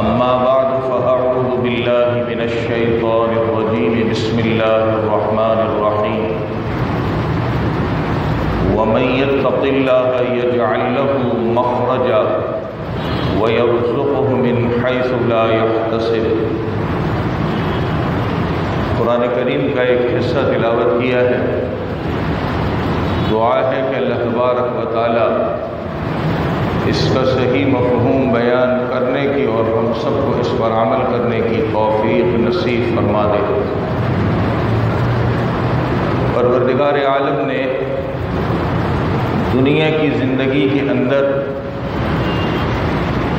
أما بعد فأعوذ بالله من الشيطان الرجيم بسم الله الرحمن الرحيم ومن يتق الله يجعل له مخرجا ويرزقه من حيث لا يحتسب۔ قرآن کریم کا ایک حصہ تلاوت کیا ہے۔ دعا ہے کہ اللہ تبارک و تعالی اس کا صحیح مفہوم بیان کرنے کی اور ہم سب کو اس پر عمل کرنے کی توفیق نصیب فرما دے۔ پروردگار عالم نے دنیا کی زندگی کے اندر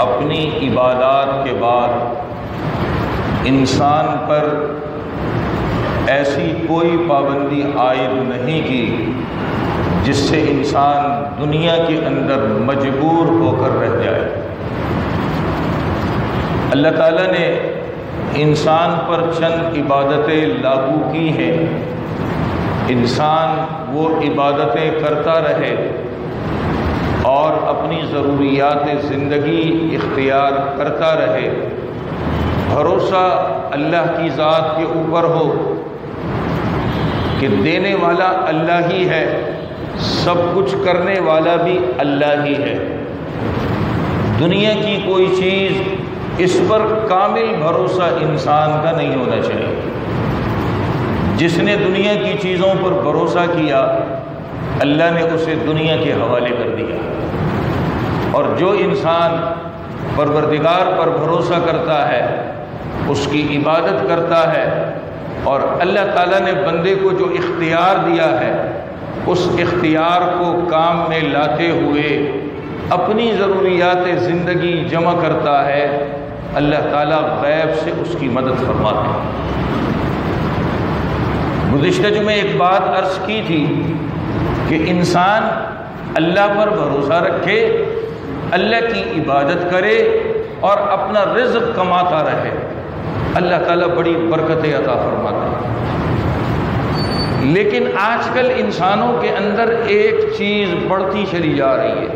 اپنی عبادات کے بعد انسان پر ایسی کوئی پابندی عائد نہیں کی جس سے انسان دنیا کے اندر مجبور ہو کر رہ جائے۔ اللہ تعالیٰ نے انسان پر چند عبادتیں لاگو کی ہیں، انسان وہ عبادتیں کرتا رہے اور اپنی ضروریات زندگی اختیار کرتا رہے، بھروسہ اللہ کی ذات کے اوپر ہو کہ دینے والا اللہ ہی ہے، سب کچھ کرنے والا بھی اللہ ہی ہے۔ دنیا کی کوئی چیز اس پر کامل بھروسہ انسان کا نہیں ہونا چاہیے۔ جس نے دنیا کی چیزوں پر بھروسہ کیا اللہ نے اسے دنیا کے حوالے کر دیا، اور جو انسان پروردگار پر بھروسہ کرتا ہے، اس کی عبادت کرتا ہے، اور اللہ تعالیٰ نے بندے کو جو اختیار دیا ہے اس اختیار کو کام میں لاتے ہوئے اپنی ضروریات زندگی جمع کرتا ہے، اللہ تعالیٰ غیب سے اس کی مدد فرماتے ہیں۔ گزشتہ جمعے ایک بات عرض کی تھی کہ انسان اللہ پر بھروسہ رکھے، اللہ کی عبادت کرے اور اپنا رزق کماتا رہے، اللہ تعالیٰ بڑی برکتیں عطا فرماتا ہے۔ لیکن آج کل انسانوں کے اندر ایک چیز بڑھتی چلی جا رہی ہے،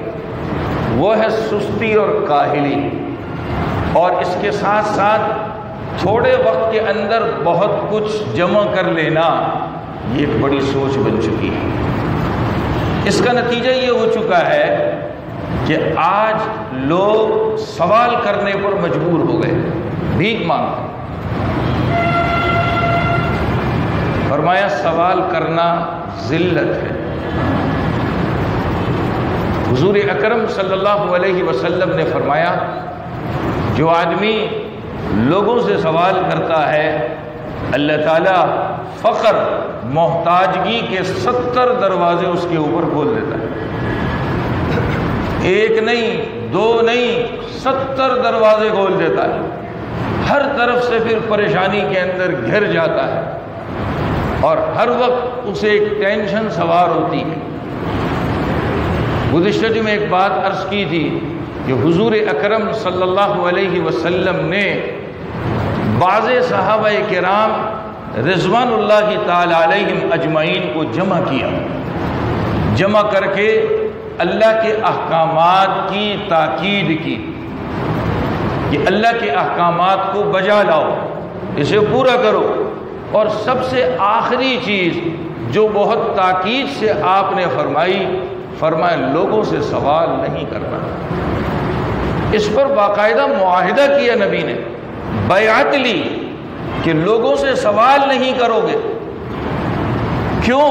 وہ ہے سستی اور کاہلی، اور اس کے ساتھ ساتھ تھوڑے وقت کے اندر بہت کچھ جمع کر لینا، یہ ایک بڑی سوچ بن چکی ہے۔ اس کا نتیجہ یہ ہو چکا ہے کہ آج لوگ سوال کرنے پر مجبور ہو گئے، بھیک مانگتے۔ فرمایا سوال کرنا ذلت ہے۔ حضور اکرم صلی اللہ علیہ وسلم نے فرمایا جو آدمی لوگوں سے سوال کرتا ہے اللہ تعالیٰ فقر محتاجگی کے 70 دروازے اس کے اوپر کھول دیتا ہے، ایک نہیں دو نہیں 70 دروازے کھول دیتا ہے، ہر طرف سے پھر پریشانی کے اندر گھر جاتا ہے اور ہر وقت اسے ایک ٹینشن سوار ہوتی ہے۔ گزشتہ میں ایک بات عرض کی تھی کہ حضور اکرم صلی اللہ علیہ وسلم نے بعض صحابہ کرام رضوان اللہ تعالی علیہم اجمعین کو جمع کیا، جمع کر کے اللہ کے احکامات کی تاکید کی کہ اللہ کے احکامات کو بجا لاؤ، اسے پورا کرو، اور سب سے آخری چیز جو بہت تاکید سے آپ نے فرمایا لوگوں سے سوال نہیں کرنا۔ اس پر باقاعدہ معاہدہ کیا نبی نے، بیعت لی کہ لوگوں سے سوال نہیں کرو گے۔ کیوں؟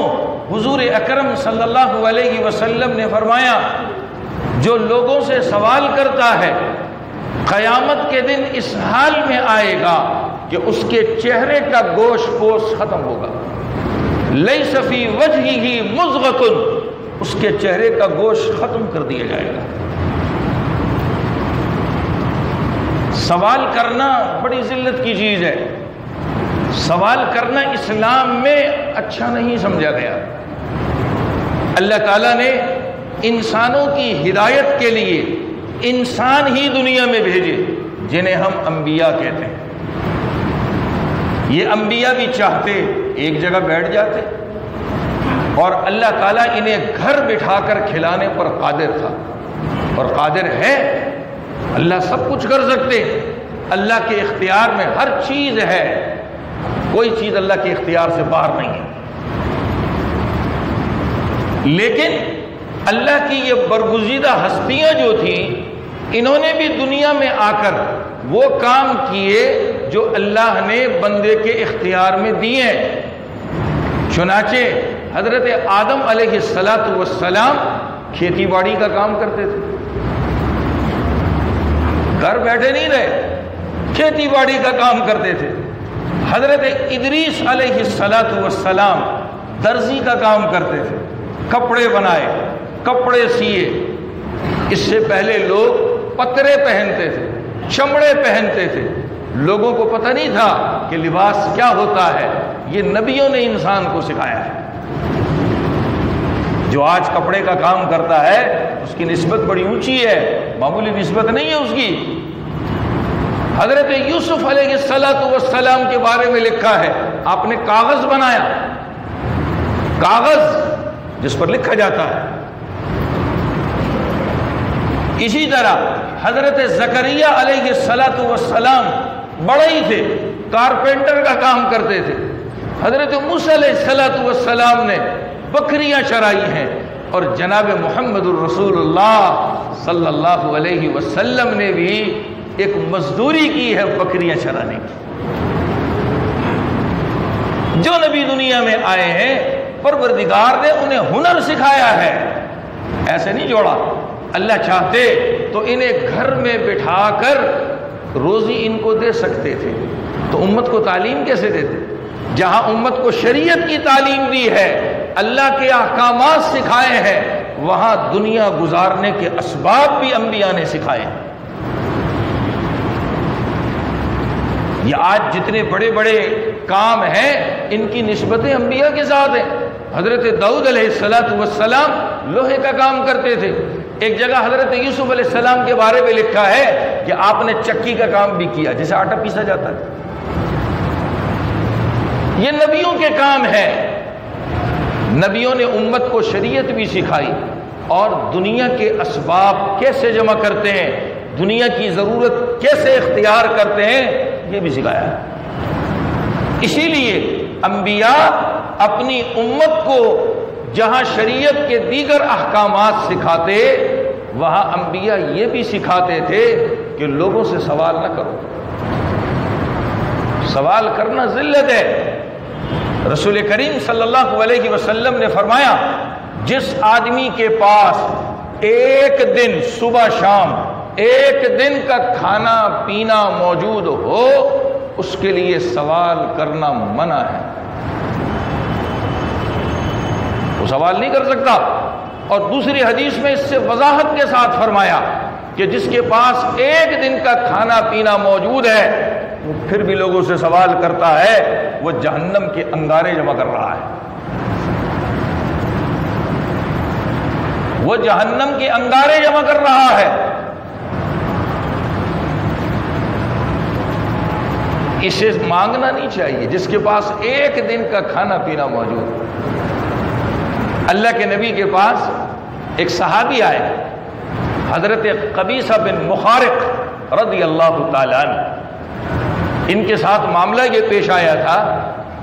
حضور اکرم صلی اللہ علیہ وسلم نے فرمایا جو لوگوں سے سوال کرتا ہے قیامت کے دن اس حال میں آئے گا کہ اس کے چہرے کا گوشت پوش ختم ہوگا، لیس فی وجہہ مضغۃ، اس کے چہرے کا گوشت ختم کر دیا جائے گا۔ سوال کرنا بڑی ذلت کی چیز ہے، سوال کرنا اسلام میں اچھا نہیں سمجھا گیا۔ اللہ تعالیٰ نے انسانوں کی ہدایت کے لیے انسان ہی دنیا میں بھیجے جنہیں ہم انبیاء کہتے ہیں۔ یہ انبیاء بھی چاہتے ایک جگہ بیٹھ جاتے، اور اللہ تعالیٰ انہیں گھر بٹھا کر کھلانے پر قادر تھا، اور قادر ہے، اللہ سب کچھ کر سکتے، اللہ کے اختیار میں ہر چیز ہے، کوئی چیز اللہ کے اختیار سے باہر نہیں ہے، لیکن اللہ کی یہ برگزیدہ ہستیاں جو تھیں انہوں نے بھی دنیا میں آ کر وہ کام کیے جو اللہ نے بندے کے اختیار میں دیے۔ چنانچہ حضرت آدم علیہ السلام کھیتی باڑی کا کام کرتے تھے، گھر بیٹھے نہیں رہے، کھیتی باڑی کا کام کرتے تھے۔ حضرت ادریس علیہ السلام درزی کا کام کرتے تھے، کپڑے بنائے، کپڑے سیے۔ اس سے پہلے لوگ پترے پہنتے تھے، چمڑے پہنتے تھے، لوگوں کو پتہ نہیں تھا کہ لباس کیا ہوتا ہے، یہ نبیوں نے انسان کو سکھایا ہے۔ جو آج کپڑے کا کام کرتا ہے اس کی نسبت بڑی اونچی ہے، معمولی نسبت نہیں ہے اس کی۔ حضرت یوسف علیہ السلام کے بارے میں لکھا ہے آپ نے کاغذ بنایا، کاغذ جس پر لکھا جاتا ہے۔ اسی طرح حضرت زکریا علیہ السلام بڑے ہی تھے، کارپینٹر کا کام کرتے تھے۔ حضرت موسیٰ علیہ السلام نے بکریاں چرائی ہیں، اور جناب محمد الرسول اللہ صلی اللہ علیہ وسلم نے بھی ایک مزدوری کی ہے بکریاں چرانے کی۔ جو نبی دنیا میں آئے ہیں پروردگار نے انہیں ہنر سکھایا ہے، ایسے نہیں جوڑا۔ اللہ چاہتے تو انہیں گھر میں بٹھا کر روزی ان کو دے سکتے تھے، تو امت کو تعلیم کیسے دیتے؟ جہاں امت کو شریعت کی تعلیم دی ہے، اللہ کے احکامات سکھائے ہیں، وہاں دنیا گزارنے کے اسباب بھی انبیاء نے سکھائے ہیں۔ یہ آج جتنے بڑے بڑے کام ہیں ان کی نسبتیں انبیاء کے ساتھ ہیں۔ حضرت داؤد علیہ السلام لوہے کا کام کرتے تھے۔ ایک جگہ حضرت یوسف علیہ السلام کے بارے میں لکھا ہے کہ آپ نے چکی کا کام بھی کیا، جسے آٹا پیسا جاتا ہے۔ یہ نبیوں کے کام ہے۔ نبیوں نے امت کو شریعت بھی سکھائی، اور دنیا کے اسباب کیسے جمع کرتے ہیں، دنیا کی ضرورت کیسے اختیار کرتے ہیں، یہ بھی سکھایا ہے۔ اسی لیے انبیاء اپنی امت کو جہاں شریعت کے دیگر احکامات سکھاتے، وہاں انبیاء یہ بھی سکھاتے تھے کہ لوگوں سے سوال نہ کرو، سوال کرنا ذلت ہے۔ رسول کریم صلی اللہ علیہ وسلم نے فرمایا جس آدمی کے پاس ایک دن صبح شام ایک دن کا کھانا پینا موجود ہو، اس کے لیے سوال کرنا منع ہے، وہ سوال نہیں کر سکتا۔ اور دوسری حدیث میں اس سے وضاحت کے ساتھ فرمایا کہ جس کے پاس ایک دن کا کھانا پینا موجود ہے وہ پھر بھی لوگوں سے سوال کرتا ہے، وہ جہنم کے انگارے جمع کر رہا ہے، وہ جہنم کے انگارے جمع کر رہا ہے۔ اسے مانگنا نہیں چاہیے جس کے پاس ایک دن کا کھانا پینا موجود۔ اللہ کے نبی کے پاس ایک صحابی آئے، حضرت قبیصہ بن مخارق رضی اللہ تعالیٰ عنہ۔ ان کے ساتھ معاملہ یہ پیش آیا تھا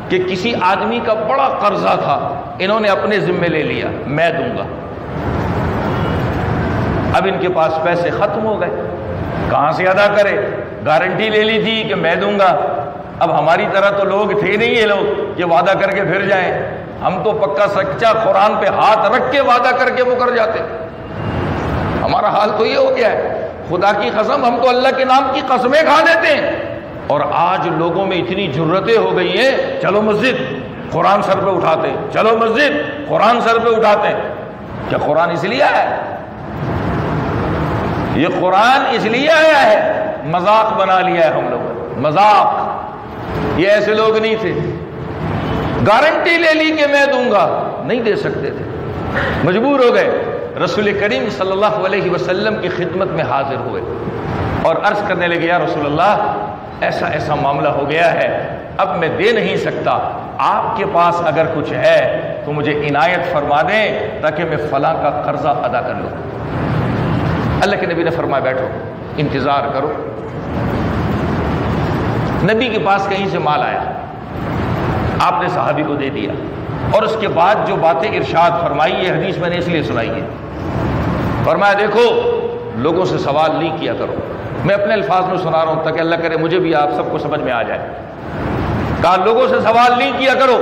کہ کسی آدمی کا بڑا قرضہ تھا، انہوں نے اپنے ذمے لے لیا، میں دوں گا۔ اب ان کے پاس پیسے ختم ہو گئے، کہاں سے ادا کرے؟ گارنٹی لے لی تھی کہ میں دوں گا۔ اب ہماری طرح تو لوگ تھے نہیں یہ لوگ کہ وعدہ کر کے پھر جائیں، ہم تو پکا سچا قرآن پہ ہاتھ رکھ کے وعدہ کر کے مکر جاتے۔ ہمارا حال تو یہ ہو گیا ہے، خدا کی قسم ہم تو اللہ کے نام کی قسمیں کھا دیتے ہیں۔ اور آج لوگوں میں اتنی جرتیں ہو گئی ہیں، چلو مسجد قرآن سر پہ اٹھاتے، چلو مسجد قرآن سر پہ اٹھاتے۔ کیا قرآن اس لیے آیا ہے؟ یہ قرآن اس لیے آیا ہے، مذاق بنا لیا ہے ہم لوگوں نے، مذاق۔ یہ ایسے لوگ نہیں تھے، گارنٹی لے لی کہ میں دوں گا، نہیں دے سکتے تھے، مجبور ہو گئے۔ رسول کریم صلی اللہ علیہ وسلم کی خدمت میں حاضر ہوئے اور عرض کرنے لگے، یا رسول اللہ ایسا ایسا معاملہ ہو گیا ہے، اب میں دے نہیں سکتا، آپ کے پاس اگر کچھ ہے تو مجھے عنایت فرما دیں تاکہ میں فلاں کا قرضہ ادا کر لوں۔ اللہ کے نبی نے فرمایا بیٹھو، انتظار کرو۔ نبی کے پاس کہیں سے مال آیا، آپ نے صحابی کو دے دیا، اور اس کے بعد جو باتیں ارشاد فرمائی، یہ حدیث میں نے اس لیے سنائی ہے۔ فرمایا دیکھو لوگوں سے سوال نہیں کیا کرو، میں اپنے الفاظ میں سنا رہا ہوں تاکہ اللہ کرے مجھے بھی آپ سب کو سمجھ میں آ جائے۔ کہا لوگوں سے سوال نہیں کیا کرو،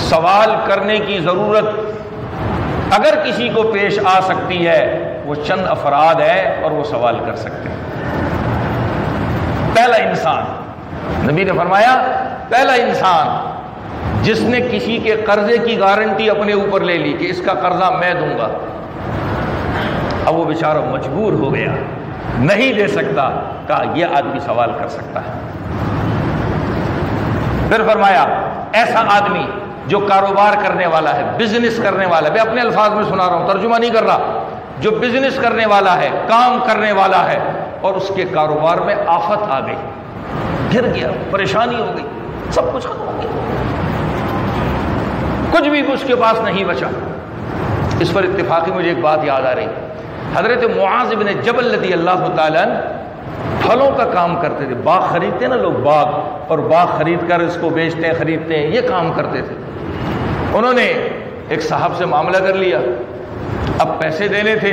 سوال کرنے کی ضرورت اگر کسی کو پیش آ سکتی ہے وہ چند افراد ہے اور وہ سوال کر سکتے ہیں۔ پہلا انسان، نبی نے فرمایا پہلا انسان جس نے کسی کے قرضے کی گارنٹی اپنے اوپر لے لی کہ اس کا قرضہ میں دوں گا، اب وہ بیچارہ مجبور ہو گیا، نہیں دے سکتا، کہا یہ آدمی سوال کر سکتا ہے۔ پھر فرمایا ایسا آدمی جو کاروبار کرنے والا ہے، بزنس کرنے والا ہے، میں اپنے الفاظ میں سنا رہا ہوں، ترجمہ نہیں کر رہا، جو بزنس کرنے والا ہے، کام کرنے والا ہے، اور اس کے کاروبار میں آفت آ گئی، گر گیا، پریشانی ہو گئی، سب کچھ ختم ہو گیا، کچھ بھی اس کے پاس نہیں بچا۔ اس پر اتفاقی مجھے ایک بات یاد آ رہی، حضرت معاذ بن جبل رضی اللہ تعالیٰ عنہ پھلوں کا کام کرتے تھے، باغ خریدتے ہیں نا لوگ، باغ، اور باغ خرید کر اس کو بیچتے ہیں، خریدتے ہیں، یہ کام کرتے تھے۔ انہوں نے ایک صاحب سے معاملہ کر لیا، اب پیسے دینے تھے،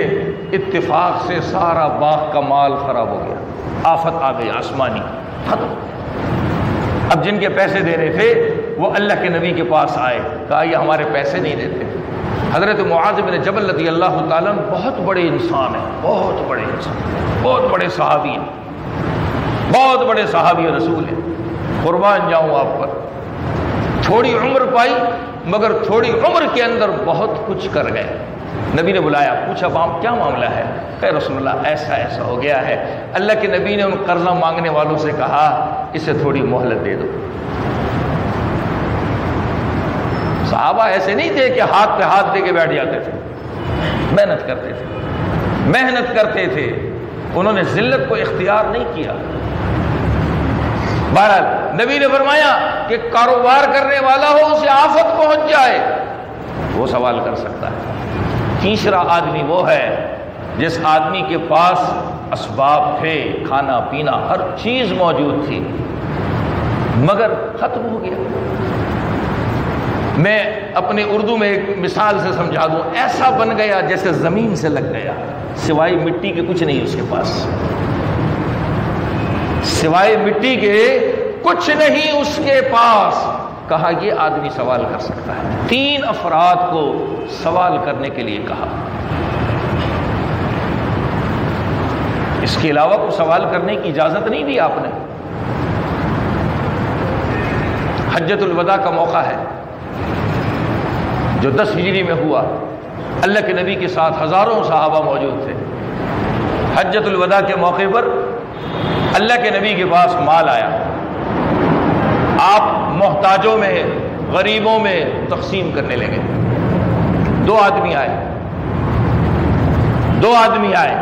اتفاق سے سارا باغ کا مال خراب ہو گیا، آفت آ گئی آسمانی، ختم۔ اب جن کے پیسے دینے تھے وہ اللہ کے نبی کے پاس آئے، کہا یہ ہمارے پیسے نہیں دیتے۔ حضرت معاذ بن جبل رضی اللہ تعالیٰ عنہ بہت بڑے انسان ہیں، بہت بڑے انسان، بہت بڑے صحابی ہیں، بہت بڑے صحابی رسول ہیں، قربان جاؤں آپ پر۔ تھوڑی عمر پائی مگر تھوڑی عمر کے اندر بہت کچھ کر گئے۔ نبی نے بلایا، پوچھا باپ کیا معاملہ ہے؟ کہ رسول اللہ ایسا ایسا ہو گیا ہے۔ اللہ کے نبی نے ان قرضہ مانگنے والوں سے کہا اسے تھوڑی مہلت دے دو۔ صحابہ ایسے نہیں تھے کہ ہاتھ پہ ہاتھ دے کے بیٹھ جاتے تھے، محنت کرتے تھے، محنت کرتے تھے، انہوں نے ذلت کو اختیار نہیں کیا۔ بہرحال نبی نے فرمایا کہ کاروبار کرنے والا ہو اسے آفت پہنچ جائے وہ سوال کر سکتا ہے۔ تیسرا آدمی وہ ہے جس آدمی کے پاس اسباب تھے، کھانا پینا ہر چیز موجود تھی مگر ختم ہو گیا۔ میں اپنے اردو میں ایک مثال سے سمجھا دوں، ایسا بن گیا جیسے زمین سے لگ گیا، سوائے مٹی کے کچھ نہیں اس کے پاس، سوائے مٹی کے کچھ نہیں اس کے پاس۔ کہا یہ آدمی سوال کر سکتا ہے۔ 3 افراد کو سوال کرنے کے لیے کہا، اس کے علاوہ کو سوال کرنے کی اجازت نہیں دی آپ نے۔ حجۃ الوداع کا موقع ہے جو 10 ہجری میں ہوا، اللہ کے نبی کے ساتھ ہزاروں صحابہ موجود تھے۔ حجۃ الوداع کے موقع پر اللہ کے نبی کے پاس مال آیا، آپ محتاجوں میں غریبوں میں تقسیم کرنے لگے۔ 2 آدمی آئے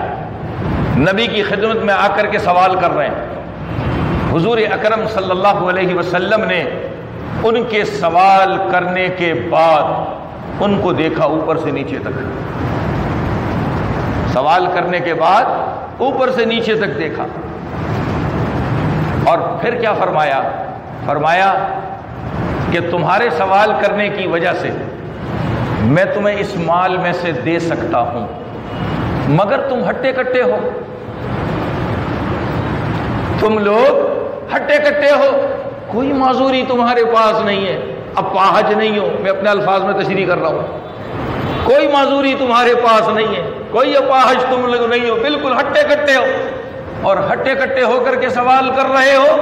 نبی کی خدمت میں آ کر کے سوال کر رہے ہیں۔ حضور اکرم صلی اللہ علیہ وسلم نے ان کے سوال کرنے کے بعد ان کو دیکھا اوپر سے نیچے تک، سوال کرنے کے بعد اوپر سے نیچے تک دیکھا، اور پھر کیا فرمایا؟ فرمایا کہ تمہارے سوال کرنے کی وجہ سے میں تمہیں اس مال میں سے دے سکتا ہوں مگر تم ہٹے کٹے ہو، تم لوگ ہٹے کٹے ہو، کوئی معذوری تمہارے پاس نہیں ہے، اپاہج نہیں ہو، میں اپنے الفاظ میں تشریح کر رہا ہوں، کوئی معذوری تمہارے پاس نہیں ہے، کوئی اپاہج تم لوگ نہیں ہو، بالکل ہٹے کٹے ہو، اور ہٹے کٹے ہو کر کے سوال کر رہے ہو،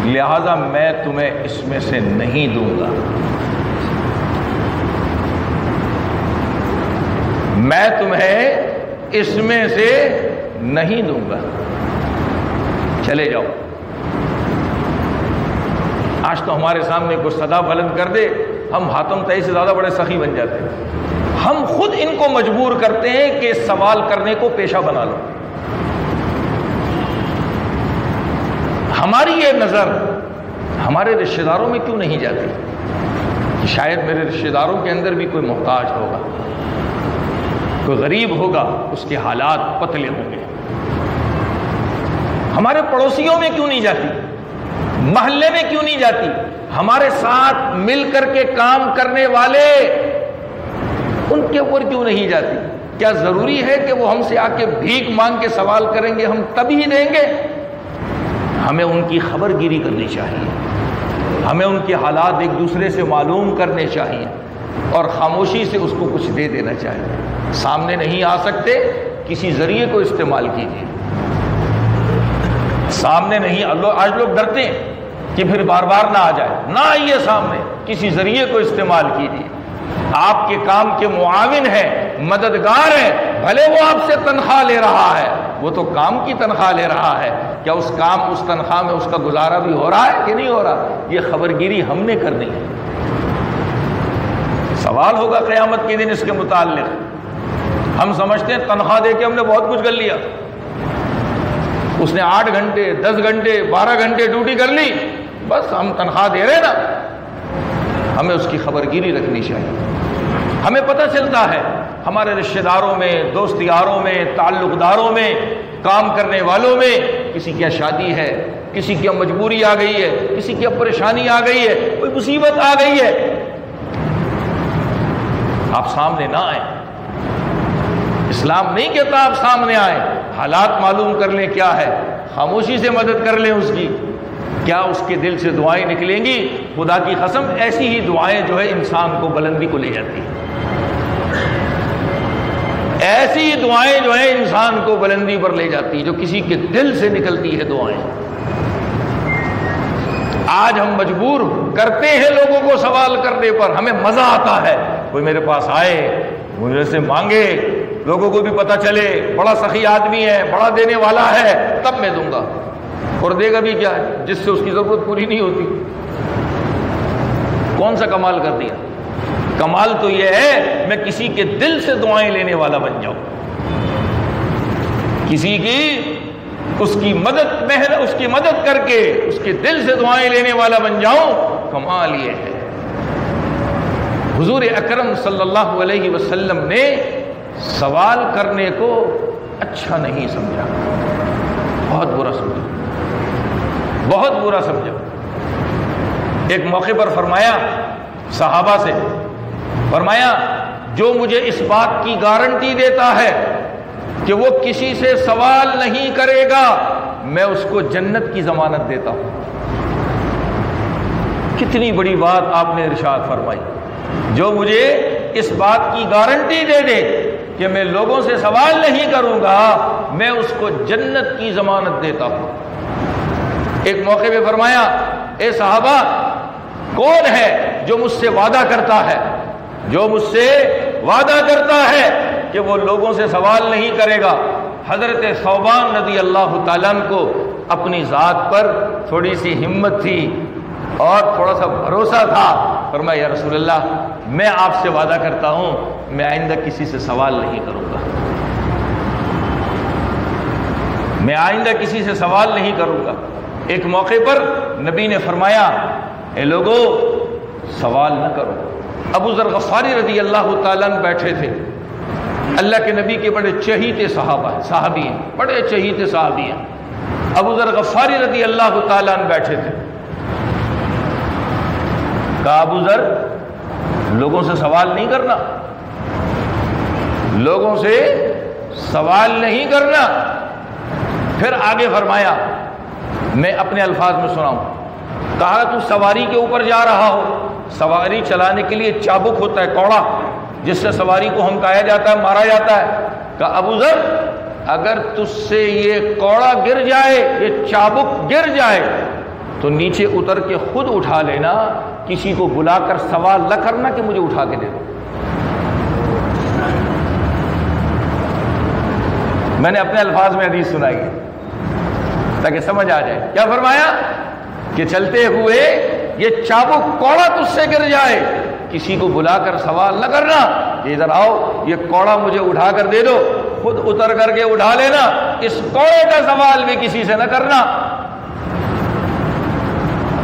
لہذا میں تمہیں اس میں سے نہیں دوں گا، میں تمہیں اس میں سے نہیں دوں گا، چلے جاؤ۔ آج تو ہمارے سامنے کوئی صدا بلند کر دے، ہم حاتم طئی سے زیادہ بڑے سخی بن جاتے ہیں، ہم خود ان کو مجبور کرتے ہیں کہ سوال کرنے کو پیشہ بنا لو۔ ہماری یہ نظر ہمارے رشتہ داروں میں کیوں نہیں جاتی کہ شاید میرے رشتہ داروں کے اندر بھی کوئی محتاج ہوگا، کوئی غریب ہوگا، اس کے حالات پتلے ہوں گے۔ ہمارے پڑوسیوں میں کیوں نہیں جاتی؟ محلے میں کیوں نہیں جاتی؟ ہمارے ساتھ مل کر کے کام کرنے والے ان کے اوپر کیوں نہیں جاتی؟ کیا ضروری ہے کہ وہ ہم سے آ کے بھیک مانگ کے سوال کریں گے ہم تبھی دیں گے؟ ہمیں ان کی خبر گیری کرنی چاہیے، ہمیں ان کے حالات ایک دوسرے سے معلوم کرنے چاہیے اور خاموشی سے اس کو کچھ دے دینا چاہیے۔ سامنے نہیں آ سکتے، کسی ذریعے کو استعمال کیجیے۔ سامنے نہیں، آج لوگ ڈرتے ہیں کہ پھر بار بار نہ آ جائے، نہ آئیے سامنے، کسی ذریعے کو استعمال کیجیے۔ آپ کے کام کے معاون ہے، مددگار ہے، بھلے وہ آپ سے تنخواہ لے رہا ہے، وہ تو کام کی تنخواہ لے رہا ہے، کیا اس تنخواہ میں اس کا گزارا بھی ہو رہا ہے کہ نہیں ہو رہا؟ یہ خبرگیری ہم نے کرنی ہے۔ سوال ہوگا قیامت کے دن اس کے متعلق۔ ہم سمجھتے ہیں تنخواہ دے کے ہم نے بہت کچھ کر لیا، اس نے 8 گھنٹے 10 گھنٹے 12 گھنٹے ڈیوٹی کر لی، بس ہم تنخواہ دے رہے نا۔ ہمیں اس کی خبرگیری رکھنی چاہیے۔ ہمیں پتہ چلتا ہے ہمارے رشتہ داروں میں، دوست یاروں میں، تعلق داروں میں، کام کرنے والوں میں کسی کی شادی ہے، کسی کی مجبوری آ گئی ہے، کسی کی پریشانی آ گئی ہے، کوئی مصیبت آ گئی ہے، آپ سامنے نہ آئیں۔ اسلام نہیں کہتا آپ سامنے آئیں، حالات معلوم کر لیں کیا ہے، خاموشی سے مدد کر لیں اس کی۔ کیا اس کے دل سے دعائیں نکلیں گی؟ خدا کی قسم ایسی ہی دعائیں جو ہے انسان کو بلندی کو لے جاتی ہیں، ایسی ہی دعائیں جو ہیں انسان کو بلندی پر لے جاتی ہیں، جو کسی کے دل سے نکلتی ہے دعائیں۔ آج ہم مجبور کرتے ہیں لوگوں کو سوال کرنے پر، ہمیں مزہ آتا ہے، کوئی میرے پاس آئے مجھے سے مانگے، لوگوں کو بھی پتہ چلے بڑا سخی آدمی ہے، بڑا دینے والا ہے، تب میں دوں گا، اور دے گا بھی کیا ہے جس سے اس کی ضرورت پوری نہیں ہوتی۔ کون سا کمال کر دیا؟ کمال تو یہ ہے میں کسی کے دل سے دعائیں لینے والا بن جاؤں، کسی کی اس کی مدد کر کے اس کے دل سے دعائیں لینے والا بن جاؤں۔ کمال یہ ہے، حضور اکرم صلی اللہ علیہ وسلم نے سوال کرنے کو اچھا نہیں سمجھا، بہت برا سمجھا، بہت برا سمجھا۔ ایک موقع پر فرمایا صحابہ سے، فرمایا جو مجھے اس بات کی گارنٹی دیتا ہے کہ وہ کسی سے سوال نہیں کرے گا، میں اس کو جنت کی ضمانت دیتا ہوں۔ کتنی بڑی بات آپ نے ارشاد فرمائی، جو مجھے اس بات کی گارنٹی دے دے کہ میں لوگوں سے سوال نہیں کروں گا، میں اس کو جنت کی ضمانت دیتا ہوں۔ ایک موقع پہ فرمایا اے صحابہ کون ہے جو مجھ سے وعدہ کرتا ہے، جو مجھ سے وعدہ کرتا ہے کہ وہ لوگوں سے سوال نہیں کرے گا؟ حضرت ثوبان رضی اللہ تعالیٰ عنہ کو اپنی ذات پر تھوڑی سی ہمت تھی اور تھوڑا سا بھروسہ تھا، فرمایا یا رسول اللہ میں آپ سے وعدہ کرتا ہوں میں آئندہ کسی سے سوال نہیں کروں گا، میں آئندہ کسی سے سوال نہیں کروں گا۔ ایک موقع پر نبی نے فرمایا اے لوگو سوال نہ کرو۔ ابو ذر غفاری رضی اللہ تعالیٰ عنہ بیٹھے تھے، اللہ کے نبی کے بڑے چہیتے صحابی ہیں، بڑے چہیتے صحابی ہیں۔ ابو ذر غفاری رضی اللہ تعالیٰ عنہ بیٹھے تھے، کہا ابو ذر لوگوں سے سوال نہیں کرنا، لوگوں سے سوال نہیں کرنا۔ پھر آگے فرمایا، میں اپنے الفاظ میں سناؤں، کہا تو سواری کے اوپر جا رہا ہو، سواری چلانے کے لیے چابک ہوتا ہے، کوڑا جس سے سواری کو ہمکایا جاتا ہے، مارا جاتا ہے۔ کہا ابو ذر اگر تجھ سے یہ کوڑا گر جائے، یہ چابک گر جائے تو نیچے اتر کے خود اٹھا لینا، کسی کو بلا کر سوال نہ کرنا کہ مجھے اٹھا کے دے دو۔ میں نے اپنے الفاظ میں حدیث سنائی ہے تاکہ سمجھ آ جائے۔ کیا فرمایا کہ چلتے ہوئے یہ چابک کوڑا تجھ سے گر جائے، کسی کو بلا کر سوال نہ کرنا کہ ادھر آؤ یہ کوڑا مجھے اٹھا کر دے دو، خود اتر کر کے اٹھا لینا، اس کوڑے کا سوال بھی کسی سے نہ کرنا۔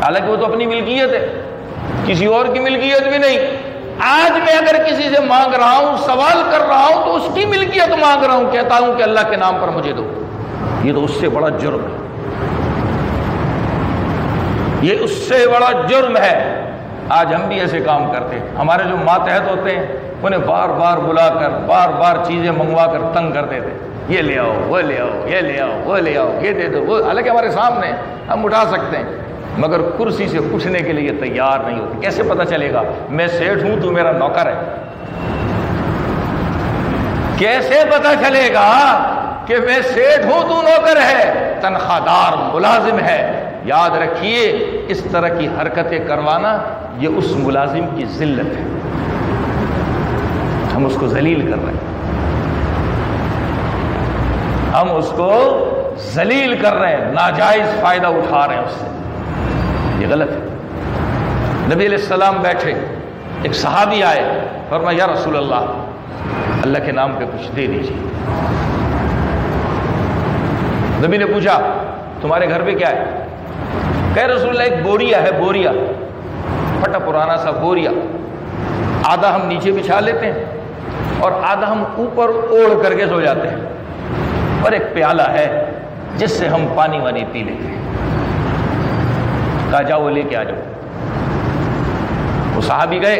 حالانکہ وہ تو اپنی ملکیت ہے، کسی اور کی ملکیت بھی نہیں۔ آج میں اگر کسی سے مانگ رہا ہوں، سوال کر رہا ہوں تو اس کی ملکیت مانگ رہا ہوں، کہتا ہوں کہ اللہ کے نام پر مجھے دو، یہ تو اس سے بڑا جرم ہے۔ یہ اس سے بڑا جرم ہے۔ آج ہم بھی ایسے کام کرتے ہیں، ہمارے جو ماتحت ہوتے ہیں انہیں بار بار بلا کر بار بار چیزیں منگوا کر تنگ کرتے تھے، یہ لے آؤ، وہ لے آؤ، یہ لے آؤ، وہ لے آؤ، یہ دے دو، وہ، حالانکہ ہمارے سامنے ہم اٹھا سکتے ہیں، مگر کرسی سے اٹھنے کے لیے تیار نہیں ہوتے۔ کیسے پتہ چلے گا میں سیٹھ ہوں تو میرا نوکر ہے؟ کیسے پتہ چلے گا کہ میں سیٹھ ہوں تو نوکر ہے، تنخواہ دار ملازم ہے؟ یاد رکھیے اس طرح کی حرکتیں کروانا یہ اس ملازم کی ذلت ہے، ہم اس کو ذلیل کر رہے ہیں، ہم اس کو ذلیل کر رہے ہیں، ناجائز فائدہ اٹھا رہے ہیں اس سے، یہ غلط ہے۔ نبی علیہ السلام بیٹھے، ایک صحابی آئے، فرمایا یا رسول اللہ کے نام پہ کچھ دے دیجیے۔ نبی نے پوچھا تمہارے گھر پہ کیا ہے؟ کہ رسول اللہ ایک بوریا ہے، بوریا، پھٹا پرانا سا بوریا، آدھا ہم نیچے بچھا لیتے ہیں اور آدھا ہم اوپر اوڑھ کر کے سو جاتے ہیں، اور ایک پیالہ ہے جس سے ہم پانی وانی پی لیتے ہیں۔ کہا جاؤ لے کے آ جاؤ۔ وہ صحابی گئے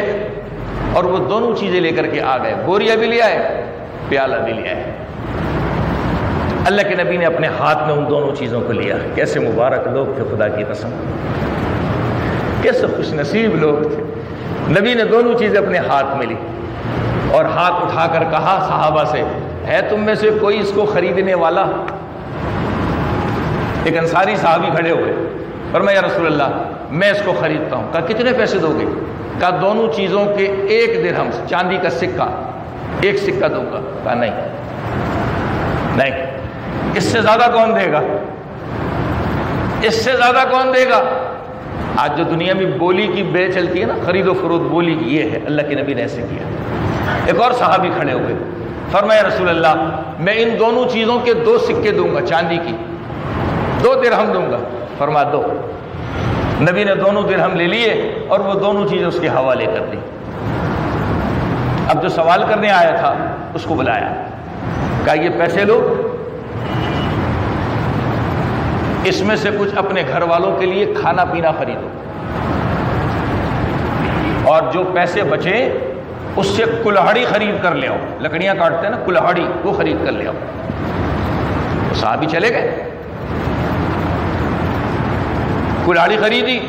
اور وہ دونوں چیزیں لے کر کے آ گئے، بوریا بھی لے آئے، پیالہ بھی لے آئے۔ اللہ کے نبی نے اپنے ہاتھ میں ان دونوں چیزوں کو لیا۔ کیسے مبارک لوگ تھے، خدا کی قسم، کیسے خوش نصیب لوگ تھے۔ نبی نے دونوں چیزیں اپنے ہاتھ میں لی اور ہاتھ اٹھا کر کہا صحابہ سے، ہے تم میں سے کوئی اس کو خریدنے والا؟ ایک انصاری صحابی کھڑے ہوئے، فرمایا یا رسول اللہ میں اس کو خریدتا ہوں۔ کہا کتنے پیسے دو گے؟ کہا دونوں چیزوں کے 1 درہم، چاندی کا سکہ، 1 سکہ دوں گا۔ کہا نہیں، اس سے زیادہ کون دے گا؟ اس سے زیادہ کون دے گا؟ آج جو دنیا میں بولی کی بے چلتی ہے نا، خرید و فروخت بولی کی، یہ ہے، اللہ کے نبی نے ایسے کیا۔ ایک اور صحابی کھڑے ہوئے، فرمایا رسول اللہ میں ان دونوں چیزوں کے 2 سکے دوں گا، چاندی کی 2 درہم دوں گا۔ فرمایا دو۔ نبی نے دونوں درہم لے لیے اور وہ دونوں چیزیں اس کے حوالے کر دی۔ اب جو سوال کرنے آیا تھا اس کو بلایا، کہا یہ پیسے لو، اس میں سے کچھ اپنے گھر والوں کے لیے کھانا پینا خریدو، اور جو پیسے بچے اس سے کلہاڑی خرید کر لے آؤ، لکڑیاں کاٹتے ہیں نا کلہاڑی، وہ خرید کر لے آؤ۔ صحابی چلے گئے، کلہاڑی خریدی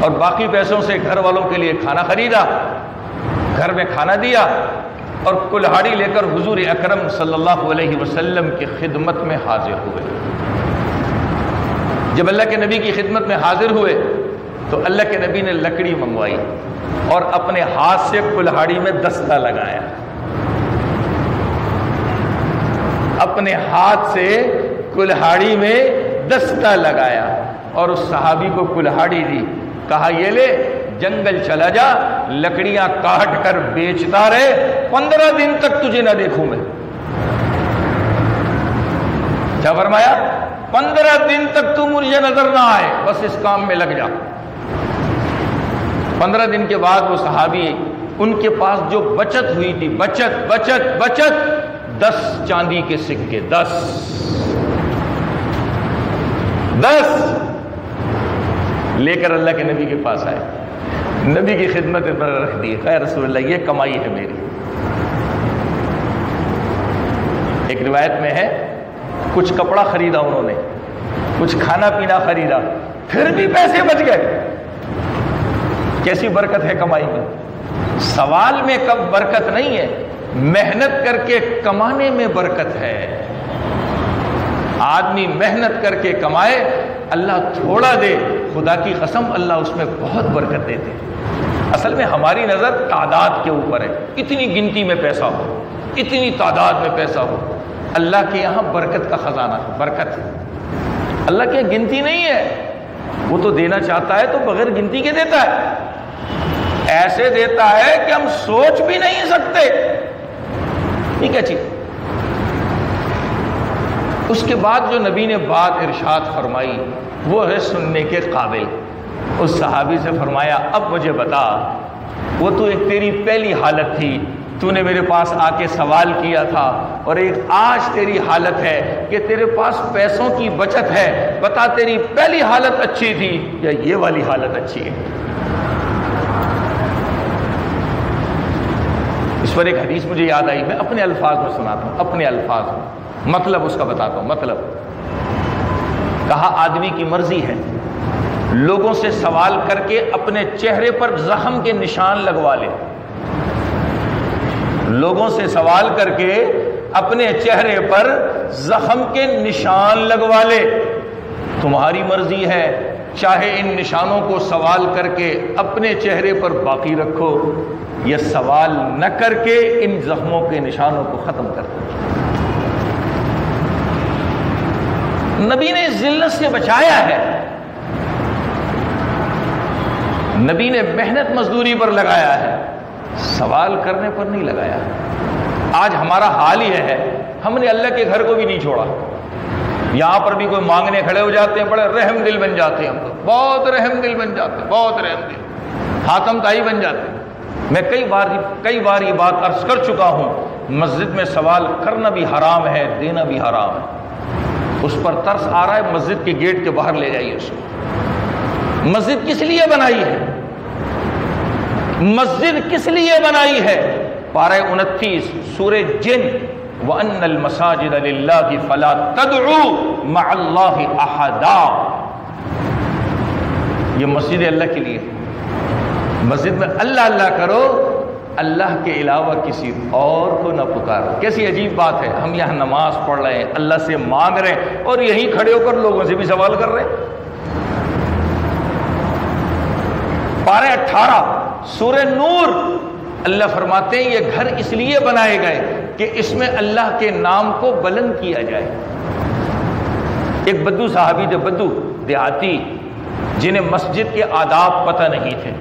اور باقی پیسوں سے گھر والوں کے لیے کھانا خریدا، گھر میں کھانا دیا اور کلہاڑی لے کر حضور اکرم صلی اللہ علیہ وسلم کی خدمت میں حاضر ہوئے۔ جب اللہ کے نبی کی خدمت میں حاضر ہوئے تو اللہ کے نبی نے لکڑی منگوائی اور اپنے ہاتھ سے کلہاڑی میں دستہ لگایا، اپنے ہاتھ سے کلہاڑی میں دستہ لگایا اور اس صحابی کو کلہاڑی دی، کہا یہ لے جنگل چلا جا، لکڑیاں کاٹ کر بیچتا رہے، 15 دن تک تجھے نہ دیکھوں میں۔ کیا فرمایا؟ 15 دن تک تو مجھے نظر نہ آئے، بس اس کام میں لگ جا۔ 15 دن کے بعد وہ صحابی، ان کے پاس جو بچت ہوئی تھی، بچت 10 چاندی کے سکے، 10 لے کر اللہ کے نبی کے پاس آئے، نبی کی خدمت پر رکھ دی۔ خیر رسول اللہ یہ کمائی ہے میری۔ ایک روایت میں ہے کچھ کپڑا خریدا انہوں نے، کچھ کھانا پینا خریدا، پھر بھی پیسے بچ گئے۔ کیسی برکت ہے کمائی میں؟ سوال میں کب برکت نہیں ہے، محنت کر کے کمانے میں برکت ہے۔ آدمی محنت کر کے کمائے، اللہ تھوڑا دے، خدا کی قسم اللہ اس میں بہت برکت دیتے۔ اصل میں ہماری نظر تعداد کے اوپر ہے، اتنی گنتی میں پیسہ ہو، اتنی تعداد میں پیسہ ہو، اللہ کے یہاں برکت کا خزانہ ہے، برکت ہے۔ اللہ کی گنتی نہیں ہے، وہ تو دینا چاہتا ہے تو بغیر گنتی کے دیتا ہے، ایسے دیتا ہے کہ ہم سوچ بھی نہیں سکتے۔ یہ کیا چیز؟ اس کے بعد جو نبی نے بات ارشاد فرمائی وہ ہے سننے کے قابل۔ اس صحابی سے فرمایا اب مجھے بتا، وہ تو ایک تیری پہلی حالت تھی تو نے میرے پاس آ کے سوال کیا تھا، اور ایک آج تیری حالت ہے کہ تیرے پاس پیسوں کی بچت ہے، بتا تیری پہلی حالت اچھی تھی یا یہ والی حالت اچھی ہے؟ اس پر ایک حدیث مجھے یاد آئی، میں اپنے الفاظ میں سناتا ہوں، اپنے الفاظ میں مطلب اس کا بتاتا ہوں۔ مطلب کہا آدمی کی مرضی ہے لوگوں سے سوال کر کے اپنے چہرے پر زخم کے نشان لگوا لے، لوگوں سے سوال کر کے اپنے چہرے پر زخم کے نشان لگوا لے، تمہاری مرضی ہے، چاہے ان نشانوں کو سوال کر کے اپنے چہرے پر باقی رکھو یا سوال نہ کر کے ان زخموں کے نشانوں کو ختم کر دو۔ نبی نے ذلت سے بچایا ہے، نبی نے محنت مزدوری پر لگایا ہے، سوال کرنے پر نہیں لگایا۔ آج ہمارا حال یہ ہے، ہم نے اللہ کے گھر کو بھی نہیں چھوڑا، یہاں پر بھی کوئی مانگنے کھڑے ہو جاتے ہیں، بڑے رحم دل بن جاتے ہیں، ہم تو بہت رحم دل بن جاتے ہیں، بہت رحم دل، حاتم تائی بن جاتے ہیں۔ میں کئی بار یہ بات عرض کر چکا ہوں، مسجد میں سوال کرنا بھی حرام ہے، دینا بھی حرام ہے۔ اس پر ترس آ رہا ہے، مسجد کے گیٹ کے باہر لے جائیے اس کو۔ مسجد کس لیے بنائی ہے؟ مسجد کس لیے بنائی ہے؟ پارہ 29 سورہ جن، وَأَنَّ الْمَسَاجِدَ لِلَّهِ فَلَا تَدْعُوا مَعَ اللَّهِ أَحَدًا، یہ مسجد اللہ کے لیے، مسجد میں اللہ اللہ کرو، اللہ کے علاوہ کسی اور کو نہ پکارو۔ کیسی عجیب بات ہے، ہم یہاں نماز پڑھ رہے ہیں، اللہ سے مانگ رہے ہیں، اور یہیں کھڑے ہو کر لوگوں سے بھی سوال کر رہے ہیں۔ پارہ 18 سورہ نور، اللہ فرماتے ہیں یہ گھر اس لیے بنائے گئے کہ اس میں اللہ کے نام کو بلند کیا جائے۔ ایک بدو صحابی تھے، بدو دیہاتی، جنہیں مسجد کے آداب پتہ نہیں تھے،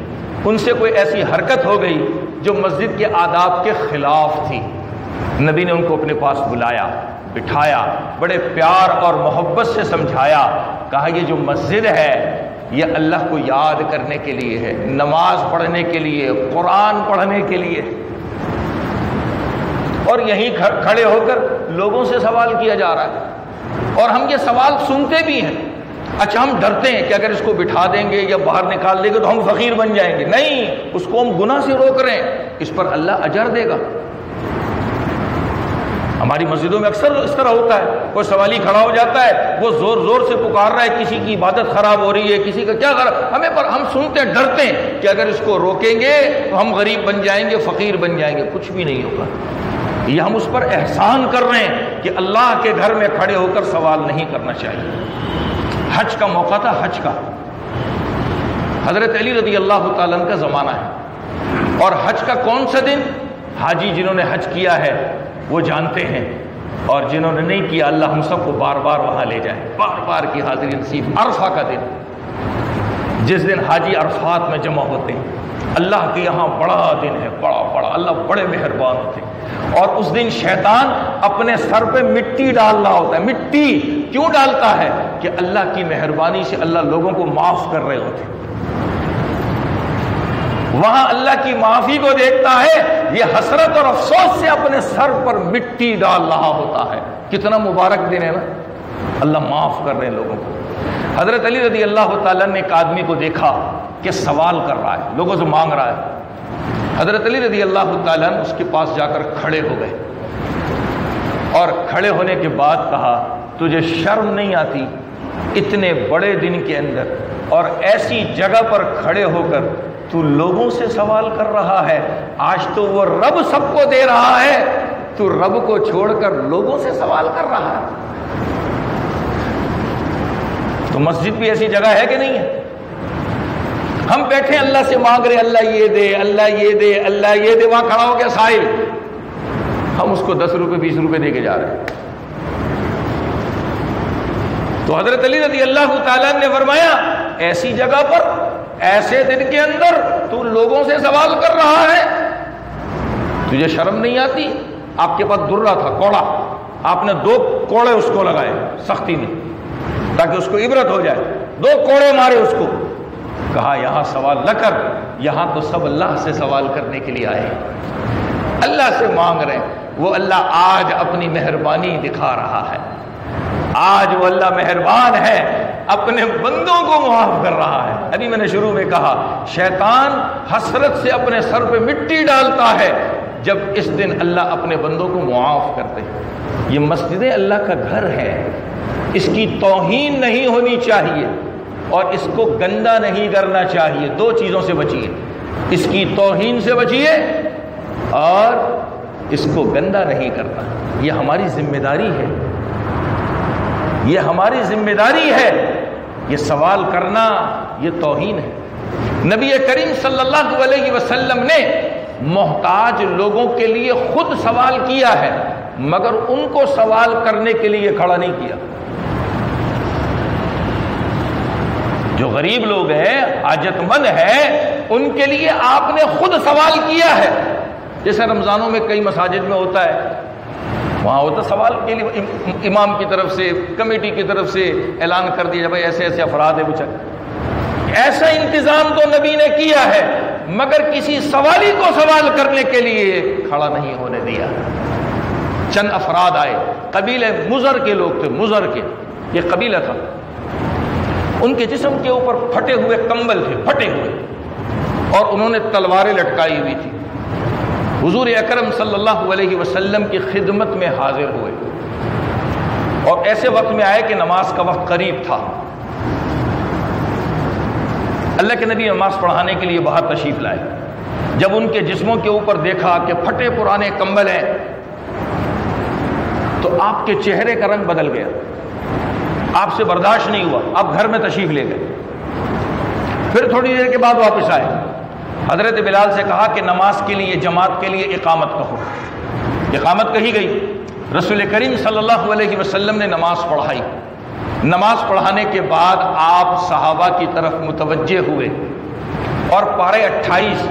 ان سے کوئی ایسی حرکت ہو گئی جو مسجد کے آداب کے خلاف تھی۔ نبی نے ان کو اپنے پاس بلایا، بٹھایا، بڑے پیار اور محبت سے سمجھایا، کہا یہ جو مسجد ہے یہ اللہ کو یاد کرنے کے لیے ہے، نماز پڑھنے کے لیے، قرآن پڑھنے کے لیے، اور یہیں کھڑے ہو کر لوگوں سے سوال کیا جا رہا ہے، اور ہم یہ سوال سنتے بھی ہیں۔ اچھا ہم ڈرتے ہیں کہ اگر اس کو بٹھا دیں گے یا باہر نکال دیں گے تو ہم فقیر بن جائیں گے، نہیں، اس کو ہم گناہ سے روک رہے ہیں، اس پر اللہ اجر دے گا۔ ہماری مسجدوں میں اکثر اس طرح ہوتا ہے، کوئی سوالی کھڑا ہو جاتا ہے، وہ زور زور سے پکار رہا ہے، کسی کی عبادت خراب ہو رہی ہے، کسی کا کیا ہم سنتے ہیں، ڈرتے ہیں کہ اگر اس کو روکیں گے تو ہم غریب بن جائیں گے، فقیر بن جائیں گے، کچھ بھی نہیں ہوگا۔ یہ ہم اس پر احسان کر رہے ہیں کہ اللہ کے گھر میں کھڑے ہو کر سوال نہیں کرنا چاہیے۔ حج کا موقع تھا، حج کا، حضرت علی رضی اللہ تعالیٰ عنہ کا زمانہ ہے، اور حج کا کون سا دن؟ حاجی جنہوں نے حج کیا ہے وہ جانتے ہیں، اور جنہوں نے نہیں کیا اللہ ہم سب کو بار بار وہاں لے جائے، بار بار کی حاضری نصیب۔ عرفہ کا دن، جس دن حاجی عرفات میں جمع ہوتے ہیں، اللہ کے یہاں بڑا دن ہے، بڑا اللہ بڑے مہربان ہوتے ہیں، اور اس دن شیطان اپنے سر پہ مٹی ڈال رہا ہوتا ہے۔ مٹی کیوں ڈالتا ہے؟ کہ اللہ کی مہربانی سے اللہ لوگوں کو معاف کر رہے ہوتے ہیں، وہاں اللہ کی معافی کو دیکھتا ہے، یہ حسرت اور افسوس سے اپنے سر پر مٹی ڈال رہا ہوتا ہے۔ کتنا مبارک دن ہے نا، اللہ معاف کر رہے ہیں لوگوں کو۔ حضرت علی رضی اللہ تعالیٰ نے ایک آدمی کو دیکھا کہ سوال کر رہا ہے، لوگوں سے مانگ رہا ہے۔ حضرت علی رضی اللہ تعالیٰ اس کے پاس جا کر کھڑے ہو گئے، اور کھڑے ہونے کے بعد کہا تجھے شرم نہیں آتی اتنے بڑے دن کے اندر اور ایسی جگہ پر کھڑے ہو کر تو لوگوں سے سوال کر رہا ہے؟ آج تو وہ رب سب کو دے رہا ہے، تو رب کو چھوڑ کر لوگوں سے سوال کر رہا ہے۔ تو مسجد بھی ایسی جگہ ہے کہ نہیں ہے؟ ہم بیٹھے اللہ سے مانگ رہے، اللہ یہ دے، اللہ یہ دے، اللہ یہ دے، وہاں کھڑا ہو گیا سائل، ہم اس کو 10 روپے 20 روپے دے کے جا رہے ہیں۔ تو حضرت علی رضی اللہ تعالیٰ نے فرمایا ایسی جگہ پر ایسے دن کے اندر تو لوگوں سے سوال کر رہا ہے، تجھے شرم نہیں آتی؟ آپ کے پاس درہ تھا، کوڑا، آپ نے 2 کوڑے اس کو لگائے سختی میں تاکہ اس کو عبرت ہو جائے، 2 کوڑے مارے اس کو، کہا یہاں سوال نہ کر، یہاں تو سب اللہ سے سوال کرنے کے لیے آئے۔ اللہ سے مانگ رہے ہیں، وہ اللہ آج اپنی مہربانی دکھا رہا ہے۔ آج وہ اللہ مہربان ہے، اپنے بندوں کو معاف کر رہا ہے۔ ابھی میں نے شروع میں کہا شیطان حسرت سے اپنے سر پہ مٹی ڈالتا ہے جب اس دن اللہ اپنے بندوں کو معاف کرتے ہیں۔ یہ مسجد اللہ کا گھر ہے، اس کی توہین نہیں ہونی چاہیے اور اس کو گندا نہیں کرنا چاہیے۔ دو چیزوں سے بچیے، اس کی توہین سے بچیے اور اس کو گندا نہیں کرنا۔ یہ ہماری ذمہ داری ہے، یہ ہماری ذمہ داری ہے۔ یہ سوال کرنا یہ توہین ہے۔ نبی کریم صلی اللہ علیہ وسلم نے محتاج لوگوں کے لیے خود سوال کیا ہے، مگر ان کو سوال کرنے کے لیے کھڑا نہیں کیا۔ جو غریب لوگ ہیں، حاجت مند ہیں، ان کے لیے آپ نے خود سوال کیا ہے۔ جیسے رمضانوں میں کئی مساجد میں ہوتا ہے، وہاں ہوتا سوال کے لیے امام کی طرف سے، کمیٹی کی طرف سے اعلان کر دیا بھائی ایسے ایسے افراد ہیں بچارے۔ ایسا انتظام تو نبی نے کیا ہے، مگر کسی سوالی کو سوال کرنے کے لیے کھڑا نہیں ہونے دیا۔ چند افراد آئے، قبیلے مزر کے لوگ تھے، مزر کے، یہ قبیلہ تھا۔ ان کے جسم کے اوپر پھٹے ہوئے کمبل تھے، پھٹے ہوئے، اور انہوں نے تلواریں لٹکائی ہوئی تھی۔ حضور اکرم صلی اللہ علیہ وسلم کی خدمت میں حاضر ہوئے، اور ایسے وقت میں آئے کہ نماز کا وقت قریب تھا۔ اللہ کے نبی نماز پڑھانے کے لیے باہر تشریف لائے۔ جب ان کے جسموں کے اوپر دیکھا کہ پھٹے پرانے کمبل ہیں تو آپ کے چہرے کا رنگ بدل گیا، آپ سے برداشت نہیں ہوا، آپ گھر میں تشریف لے گئے۔ پھر تھوڑی دیر کے بعد واپس آئے، حضرت بلال سے کہا کہ نماز کے لیے، جماعت کے لیے اقامت کہو۔ اقامت کہی گئی، رسول کریم صلی اللہ علیہ وسلم نے نماز پڑھائی۔ نماز پڑھانے کے بعد آپ صحابہ کی طرف متوجہ ہوئے اور پارے 28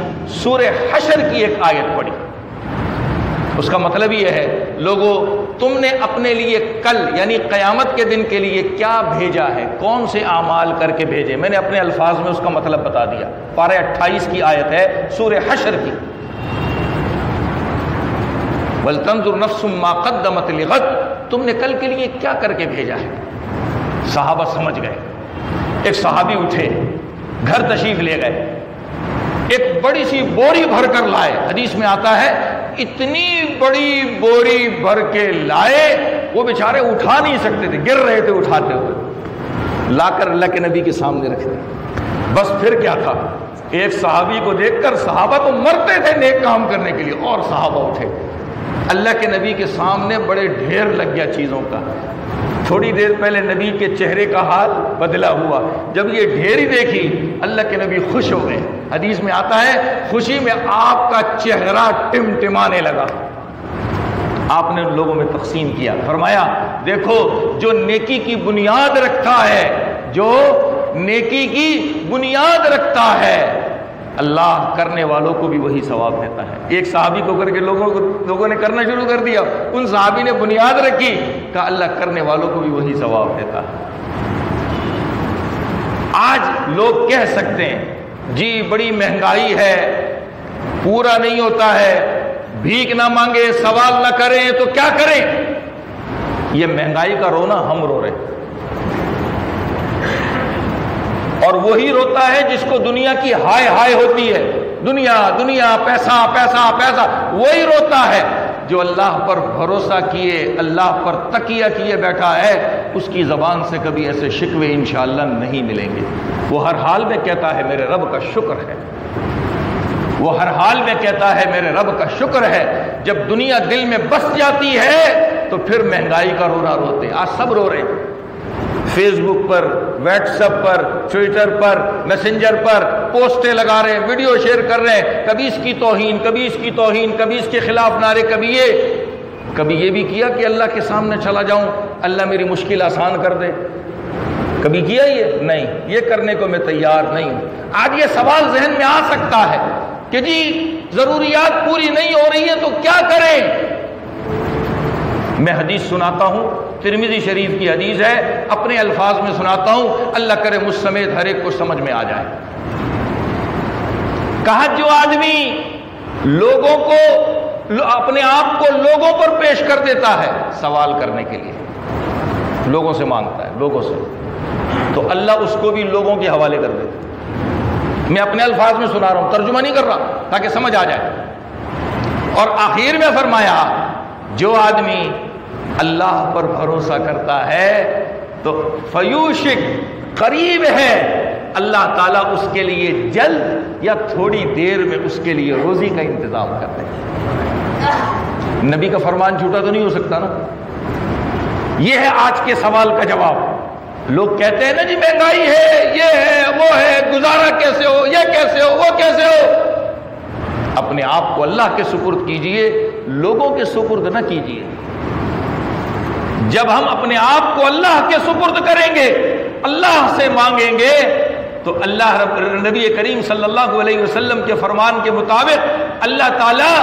سورہ حشر کی ایک آیت پڑھی۔ اس کا مطلب یہ ہے، لوگوں تم نے اپنے لیے کل یعنی قیامت کے دن کے لیے کیا بھیجا ہے، کون سے اعمال کر کے بھیجے۔ میں نے اپنے الفاظ میں اس کا مطلب بتا دیا۔ پارے 28 کی آیت ہے سورہ حشر کی، وَلْتَنْظُرْ نَفْسٌ مَا قَدَّمَتْ لِغَدٍ، تم نے کل کے لیے کیا کر کے بھیجا ہے۔ صحابہ سمجھ گئے۔ ایک صحابی اٹھے، گھر تشریف لے گئے، ایک بڑی سی بوری بھر کر لائے۔ حدیث میں آتا ہے اتنی بڑی بوری بھر کے لائے، وہ بیچارے اٹھا نہیں سکتے تھے، گر رہے تھے اٹھاتے ہوئے، لا کر اللہ کے نبی کے سامنے رکھ دی۔ بس پھر کیا تھا، ایک صحابی کو دیکھ کر صحابہ تو مرتے تھے نیک کام کرنے کے لیے، اور صحابہ اٹھے۔ اللہ کے نبی کے سامنے بڑے ڈھیر لگ گیا چیزوں کا۔ تھوڑی دیر پہلے نبی کے چہرے کا حال بدلا ہوا، جب یہ ڈھیری دیکھی اللہ کے نبی خوش ہو گئے۔ حدیث میں آتا ہے خوشی میں آپ کا چہرہ ٹمٹمانے لگا۔ آپ نے ان لوگوں میں تقسیم کیا، فرمایا دیکھو جو نیکی کی بنیاد رکھتا ہے، جو نیکی کی بنیاد رکھتا ہے، اللہ کرنے والوں کو بھی وہی ثواب دیتا ہے۔ ایک صحابی کو کر کے لوگوں نے کرنا شروع کر دیا، ان صحابی نے بنیاد رکھی، کہا اللہ کرنے والوں کو بھی وہی ثواب دیتا ہے۔ آج لوگ کہہ سکتے ہیں جی بڑی مہنگائی ہے، پورا نہیں ہوتا ہے، بھیک نہ مانگے، سوال نہ کریں تو کیا کریں۔ یہ مہنگائی کا رونا ہم رو رہے ہیں، اور وہی روتا ہے جس کو دنیا کی ہائے ہائے ہوتی ہے، دنیا دنیا، پیسہ پیسہ پیسہ، وہی روتا ہے جو اللہ پر بھروسہ کیے، اللہ پر تکیہ کیے بیٹھا ہے، اس کی زبان سے کبھی ایسے شکوے انشاءاللہ نہیں ملیں گے۔ وہ ہر حال میں کہتا ہے میرے رب کا شکر ہے، وہ ہر حال میں کہتا ہے میرے رب کا شکر ہے۔ جب دنیا دل میں بس جاتی ہے تو پھر مہنگائی کا رونا روتے ہیں۔ آج سب رو رہے ہیں، فیس بک پر، واٹس ایپ پر، ٹویٹر پر، میسنجر پر پوسٹیں لگا رہے ہیں، ویڈیو شیئر کر رہے ہیں، کبھی اس کی توہین، کبھی اس کی توہین، کبھی اس کے خلاف نعرے، کبھی یہ بھی کیا کہ اللہ کے سامنے چلا جاؤں، اللہ میری مشکل آسان کر دے۔ کبھی کیا یہ نہیں، یہ کرنے کو میں تیار نہیں ہوں۔ آج یہ سوال ذہن میں آ سکتا ہے کہ جی ضروریات پوری نہیں ہو رہی ہے تو کیا کریں۔ میں حدیث سناتا ہوں، ترمذی شریف کی حدیث ہے، اپنے الفاظ میں سناتا ہوں، اللہ کرے مجھ سمیت ہر ایک کو سمجھ میں آ جائے۔ کہا جو آدمی لوگوں کو اپنے آپ کو لوگوں پر پیش کر دیتا ہے سوال کرنے کے لیے، لوگوں سے مانگتا ہے، لوگوں سے، تو اللہ اس کو بھی لوگوں کے حوالے کر دیتا ہے۔ میں اپنے الفاظ میں سنا رہا ہوں، ترجمہ نہیں کر رہا تاکہ سمجھ آ جائے۔ اور آخر میں فرمایا جو آدمی اللہ پر بھروسہ کرتا ہے تو فیوشک، قریب ہے، اللہ تعالیٰ اس کے لیے جلد یا تھوڑی دیر میں اس کے لیے روزی کا انتظام کر دے۔ نبی کا فرمان جھوٹا تو نہیں ہو سکتا نا۔ یہ ہے آج کے سوال کا جواب۔ لوگ کہتے ہیں نا جی مہنگائی ہے، یہ ہے، وہ ہے، گزارا کیسے ہو، یہ کیسے ہو، وہ کیسے ہو۔ اپنے آپ کو اللہ کے سپرد کیجئے، لوگوں کے سپرد نہ کیجئے۔ جب ہم اپنے آپ کو اللہ کے سپرد کریں گے، اللہ سے مانگیں گے، تو اللہ نبی کریم صلی اللہ علیہ وسلم کے فرمان کے مطابق اللہ تعالیٰ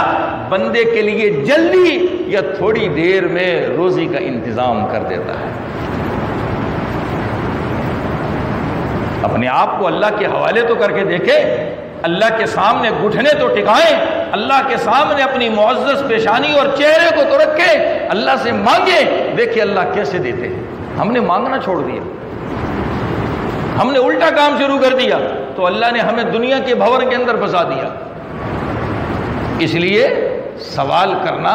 بندے کے لیے جلدی یا تھوڑی دیر میں روزی کا انتظام کر دیتا ہے۔ اپنے آپ کو اللہ کے حوالے تو کر کے دیکھیں، اللہ کے سامنے گھٹنے تو ٹکائیں، اللہ کے سامنے اپنی معزز پیشانی اور چہرے کو تو رکھیں، اللہ سے مانگیں، دیکھیں اللہ کیسے دیتے ہیں۔ ہم نے مانگنا چھوڑ دیا، ہم نے الٹا کام شروع کر دیا، تو اللہ نے ہمیں دنیا کے بھور کے اندر پھنسا دیا۔ اس لیے سوال کرنا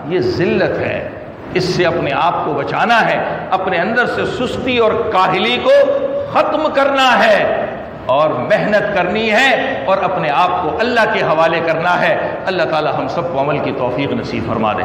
یہ ذلت ہے، اس سے اپنے آپ کو بچانا ہے، اپنے اندر سے سستی اور کاہلی کو ختم کرنا ہے، اور محنت کرنی ہے، اور اپنے آپ کو اللہ کے حوالے کرنا ہے۔ اللہ تعالی ہم سب کو عمل کی توفیق نصیب فرما دے۔